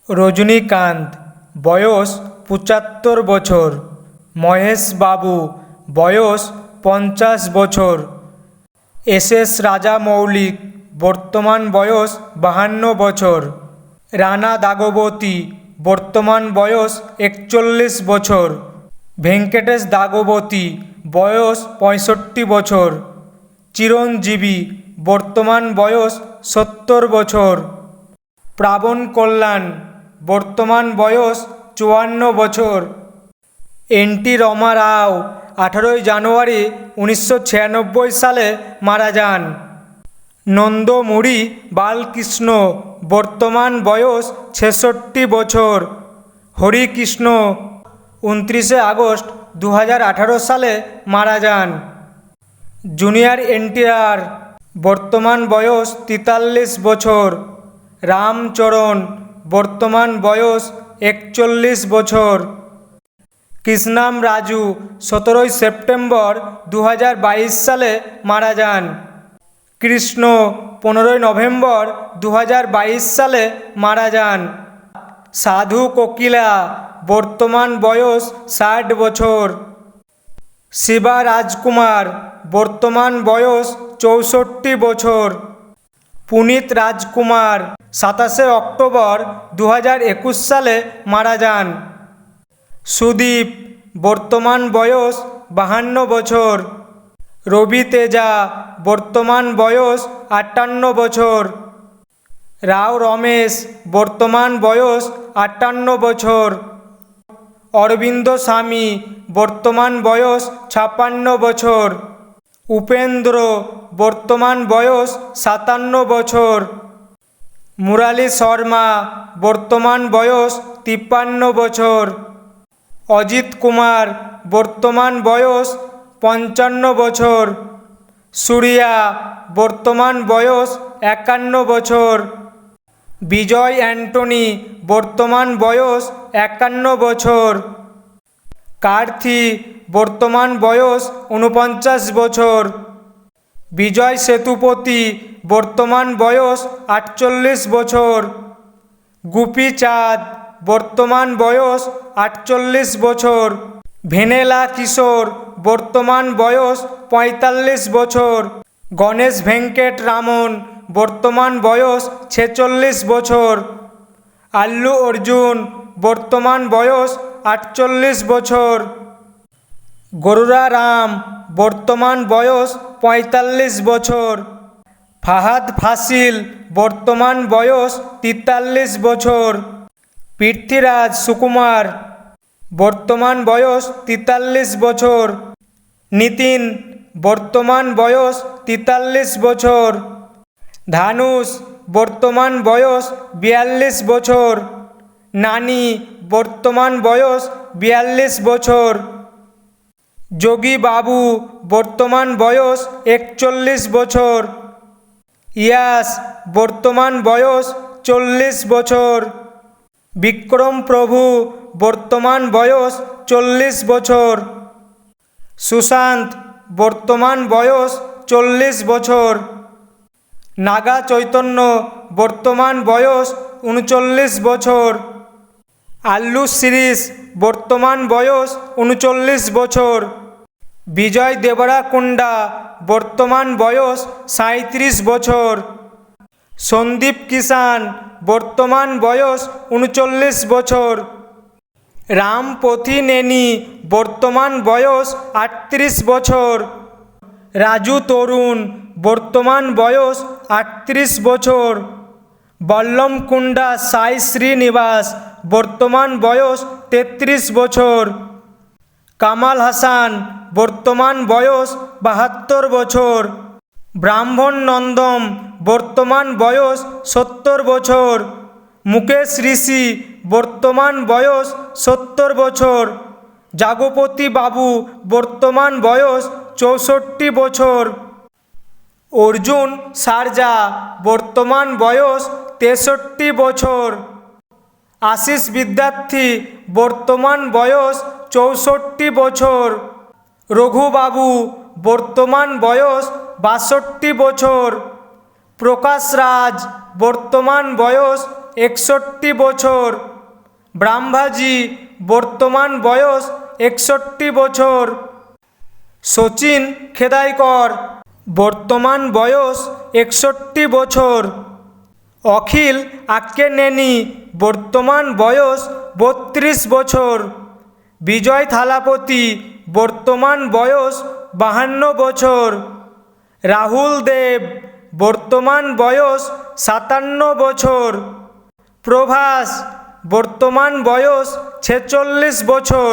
রজনীকান্ত, বয়স ৭৫ বছর। মহেশ বাবু, বয়স ৫০ বছর। এস রাজা মৌলিক, বর্তমান বয়স ৫২ বছর। রানা দাগবতী, বর্তমান বয়স ৪১ বছর। ভেঙ্কটেশ দাগবতী, বয়স ৬৫ বছর। চিরঞ্জীবী, বর্তমান বয়স ৭০ বছর। প্রাবণ কল্যাণ, বর্তমান বয়স ৫৪ বছর। এন.টি. রমা রাও, ১৮ জানুয়ারি ১৯৯৬ সালে মারা যান। নন্দমুরি বালকৃষ্ণ, বর্তমান বয়স ৬৬ বছর। হরিকৃষ্ণ, ২৯ আগস্ট ২০১৮ সালে মারা যান। জুনিয়র এন.টি.আর, বর্তমান বয়স ৪৩ বছর। রামচরণ, বর্তমান বয়স ৪১ বছর। কৃষ্ণাম রাজু, ১৭ সেপ্টেম্বর ২০২২ সালে মারা যান। কৃষ্ণ, ১৫ নভেম্বর ২০২২ সালে মারা যান। সাধু কোকিলা, বর্তমান বয়স ৬০ বছর। শিবা রাজকুমার, বর্তমান বয়স ৬৪ বছর। পুনিত রাজকুমার, ২৭ অক্টোবর ২০২১ সালে মারা যান। সুদীপ, বর্তমান বয়স ৫২ বছর। রবি তেজা, বর্তমান বয়স ৫৮ বছর। রাও রমেশ, বর্তমান বয়স ৫৮ বছর। অরবিন্দ স্বামী, বর্তমান বয়স ৫৬ বছর। উপেন্দ্র, বর্তমান বয়স ৫৭ বছর। মুরালী শর্মা, বর্তমান বয়স ৫৩ বছর। অজিত কুমার, বর্তমান বয়স ৫৫ বছর। সুরিয়া, বর্তমান বয়স ৫১ বছর। বিজয় অ্যান্টনি, বর্তমান বয়স ৫১ বছর। কার্থি, বর্তমান বয়স ৪৯ বছর। বিজয় সেতুপতি, বর্তমান বয়স ৪৮ বছর। গুপি চাঁদ, বর্তমান বয়স ৪৮ বছর। ভেনেলা কিশোর, বর্তমান বয়স ৪৫ বছর। গণেশ ভেঙ্কট রামন, বর্তমান বয়স ৪৬ বছর। আল্লু অর্জুন, বর্তমান বয়স ৪৮ বছর। গরুড়া রাম, বর্তমান বয়স ৪৫ বছর। ফাহাদ ফাসিল, বর্তমান বয়স ৪৩ বছর। পৃথ্বীরাজ সুকুমার, বর্তমান বয়স ৪৩ বছর। নিতিন, বর্তমান বয়স ৪৩ বছর। ধানুষ, বর্তমান বয়স ৪২ বছর। নানি, বর্তমান বয়স ৪২ বছর। যোগী বাবু, বর্তমান বয়স ৪১ বছর। ইয়াস, বর্তমান বয়স ৪০ বছর। বিক্রম প্রভু, বর্তমান বয়স ৪০ বছর। সুশান্ত, বর্তমান বয়স ৪০ বছর। নাগা চৈতন্য, বর্তমান বয়স ৩৯ বছর। আল্লু শিরিষ, বর্তমান বয়স ৩৯ বছর। বিজয় দেবরাকোন্ডা, বর্তমান বয়স ৩৭ বছর। সন্দীপ কিষান, বর্তমান বয়স ৩৯ বছর। রাম পথিনেনি, বর্তমান বয়স ৩৮ বছর। রাজু তরুণ, বর্তমান বয়স ৩৮ বছর। বল্লম কুন্ডা সাই শ্রীনিবাস, বর্তমান বয়স ৩৩ বছর। কামাল হাসান, বর্তমান বয়স ৭২ বছর। ব্রাহ্মণ নন্দম, বর্তমান বয়স ৭০ বছর। মুকেশ ঋষি, বর্তমান বয়স ৭০ বছর। জাগপতি বাবু, বর্তমান বয়স ৬৪ বছর। অর্জুন সারজা, বর্তমান বয়স ৬৩ বছর। আশিস বিদ্যার্থী, বর্তমান বয়স ৬৪ বছর। রঘুবাবু, বর্তমান বয়স ৬২ বছর। প্রকাশ রাজ, বর্তমান বয়স 61 বছর। ব্রাহ্মাজি বর্তমান বয়স 61 বছর। শচীন খেদাইকর বর্তমান বয়স 61 বছর। অখিল আক্কেনেনি বর্তমান বয়স 32 বছর। বিজয় থালাপতি বর্তমান বয়স 52 বছর। রাহুল দেব বর্তমান বয়স 57 বছর। প্রভাস বর্তমান বয়স 46 বছর।